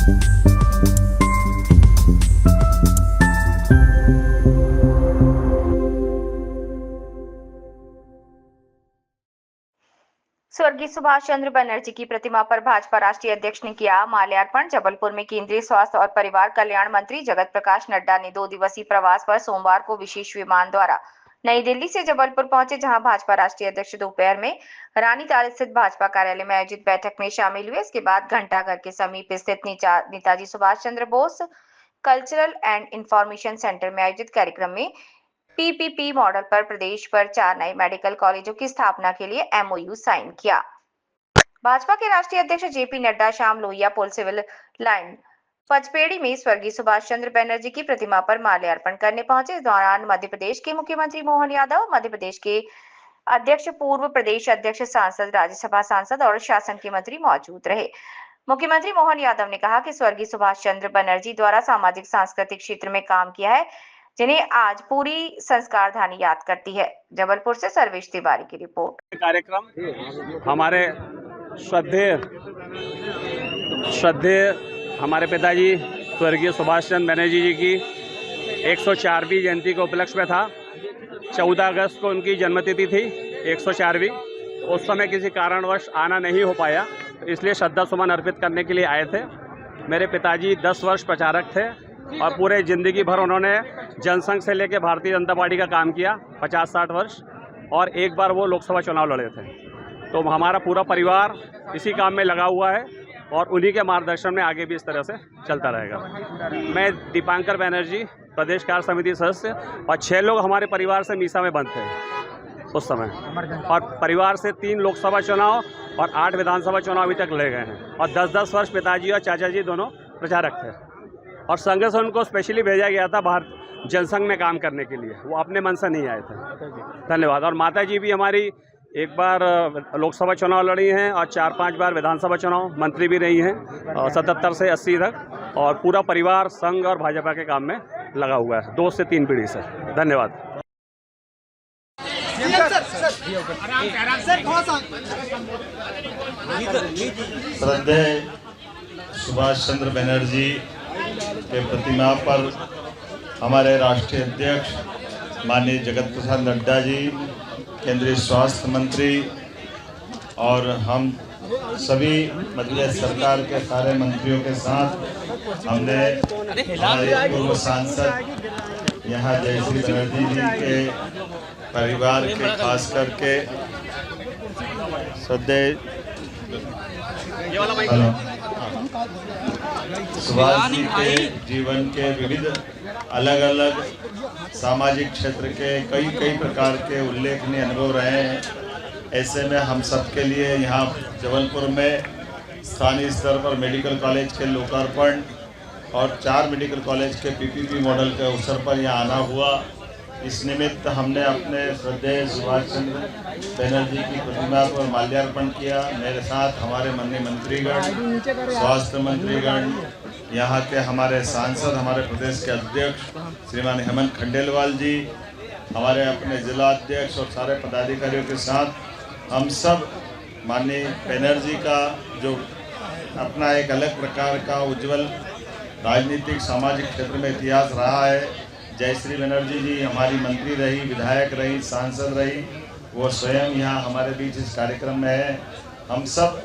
स्वर्गीय सुभाष चंद्र बनर्जी की प्रतिमा पर भाजपा राष्ट्रीय अध्यक्ष ने किया माल्यार्पण। जबलपुर में केंद्रीय स्वास्थ्य और परिवार कल्याण मंत्री जगत प्रकाश नड्डा ने 2 दिवसीय प्रवास पर सोमवार को विशेष विमान द्वारा नई दिल्ली से जबलपुर पहुंचे, जहां भाजपा राष्ट्रीय अध्यक्ष दोपहर में रानी ताल स्थित भाजपा कार्यालय में आयोजित बैठक में शामिल हुए। इसके बाद घंटाघर के समीप स्थित Netaji Subhash Chandra Bose cultural and information centre में आयोजित कार्यक्रम में पीपीपी मॉडल पर प्रदेश पर 4 नए मेडिकल कॉलेजों की स्थापना के लिए एमओयू साइन किया। भाजपा के राष्ट्रीय अध्यक्ष जेपी नड्डा शाम लोहिया पुल सिविल लाइन पचपेड़ी में स्वर्गीय सुभाष चंद्र बनर्जी की प्रतिमा पर माल्यार्पण करने पहुंचे। इस दौरान मध्य प्रदेश के मुख्यमंत्री मोहन यादव, मध्य प्रदेश के अध्यक्ष, पूर्व प्रदेश अध्यक्ष, सांसद, राज्यसभा सांसद और शासन के मंत्री मौजूद रहे। मुख्यमंत्री मोहन यादव ने कहा कि स्वर्गीय सुभाष चंद्र बनर्जी द्वारा सामाजिक सांस्कृतिक क्षेत्र में काम किया है, जिन्हें आज पूरी संस्कार धानी याद करती है। जबलपुर से सर्वेश तिवारी की रिपोर्ट। कार्यक्रम हमारे श्रद्धेय हमारे पिताजी स्वर्गीय सुभाष चंद्र बनर्जी जी की 104वीं जयंती के उपलक्ष्य में था। 14 अगस्त को उनकी जन्मतिथि थी, 104वीं। उस समय किसी कारणवश आना नहीं हो पाया, इसलिए श्रद्धा सुमन अर्पित करने के लिए आए थे। मेरे पिताजी 10 वर्ष प्रचारक थे और पूरे ज़िंदगी भर उन्होंने जनसंघ से लेकर भारतीय जनता पार्टी का काम किया, 50-60 वर्ष, और एक बार वो लोकसभा चुनाव लड़े थे। तो हमारा पूरा परिवार इसी काम में लगा हुआ है और उन्हीं के मार्गदर्शन में आगे भी इस तरह से चलता रहेगा। मैं दीपांकर बनर्जी, प्रदेश कार्य समिति सदस्य, और 6 लोग हमारे परिवार से मीसा में बंद थे उस समय, और परिवार से 3 लोकसभा चुनाव और 8 विधानसभा चुनाव अभी तक ले गए हैं, और 10-10 वर्ष पिताजी और चाचा जी दोनों प्रचारक थे। और संघ से उनको स्पेशली भेजा गया था बाहर जनसंघ में काम करने के लिए, वो अपने मन से नहीं आए थे। धन्यवाद। और माता जी भी हमारी एक बार लोकसभा चुनाव लड़ी हैं और 4-5 बार विधानसभा चुनाव मंत्री भी रही हैं, 77 से 80 तक, और पूरा परिवार संघ और भाजपा के काम में लगा हुआ है 2 से 3 पीढ़ी से। धन्यवाद। श्रद्धेय सुभाष चंद्र बनर्जी के प्रतिमा पर हमारे राष्ट्रीय अध्यक्ष माननीय जगत प्रकाश नड्डा जी, केंद्रीय स्वास्थ्य मंत्री, और हम सभी मध्य प्रदेश सरकार के सारे मंत्रियों के साथ हमने हमारे पूर्व सांसद यहाँ जयश्री बनर्जी जी के परिवार के खास करके श्रद्धेय सुभाष जी के जीवन के विविध अलग अलग सामाजिक क्षेत्र के कई प्रकार के उल्लेखनीय अनुभव रहे हैं। ऐसे में हम सबके लिए यहाँ जबलपुर में स्थानीय स्तर पर मेडिकल कॉलेज के लोकार्पण और 4 मेडिकल कॉलेज के पीपीपी मॉडल के अवसर पर यहाँ आना हुआ। इस निमित्त हमने अपने श्रद्धेय सुभाष चंद्र बनर्जी की प्रतिमा पर माल्यार्पण किया। मेरे साथ हमारे माननीय मंत्रीगण, स्वास्थ्य मंत्रीगण, यहाँ के हमारे सांसद, हमारे प्रदेश के अध्यक्ष श्रीमान हेमंत खंडेलवाल जी, हमारे अपने जिला अध्यक्ष और सारे पदाधिकारियों के साथ हम सब माननीय बनर्जी का जो अपना एक अलग प्रकार का उज्जवल राजनीतिक सामाजिक क्षेत्र में इतिहास रहा है। जयश्री बनर्जी जी हमारी मंत्री रही, विधायक रही, सांसद रही, वो स्वयं यहाँ हमारे बीच इस कार्यक्रम में है। हम सब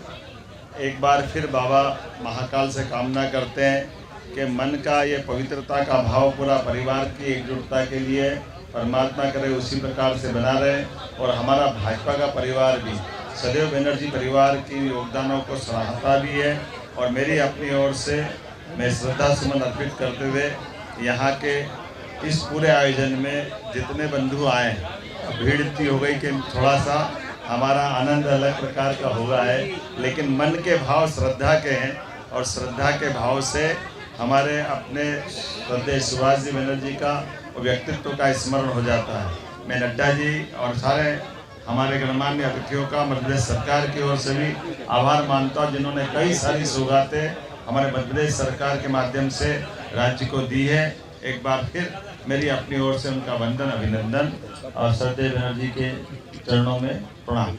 एक बार फिर बाबा महाकाल से कामना करते हैं कि मन का ये पवित्रता का भाव पूरा परिवार की एकजुटता के लिए परमात्मा करे उसी प्रकार से बना रहे, और हमारा भाजपा का परिवार भी सदैव बनर्जी परिवार की योगदानों को सराहता भी है। और मेरी अपनी ओर से मैं श्रद्धा सुमन अर्पित करते हुए यहाँ के इस पूरे आयोजन में जितने बंधु आए हैं, भीड़ इतनी हो गई कि थोड़ा सा हमारा आनंद अलग प्रकार का हो रहा है, लेकिन मन के भाव श्रद्धा के हैं, और श्रद्धा के भाव से हमारे अपने श्रद्धेय सुभाष जी बनर्जी का व्यक्तित्व का स्मरण हो जाता है। मैं नड्डा जी और सारे हमारे गणमान्य अतिथियों का मध्य प्रदेश सरकार की ओर से भी आभार मानता हूँ, जिन्होंने कई सारी सौगातें हमारे मध्य प्रदेश सरकार के माध्यम से राज्य को दी है। एक बार फिर मेरी अपनी ओर से उनका वंदन, अभिनंदन और श्रद्धेय बनर्जी के चरणों में प्रणाम।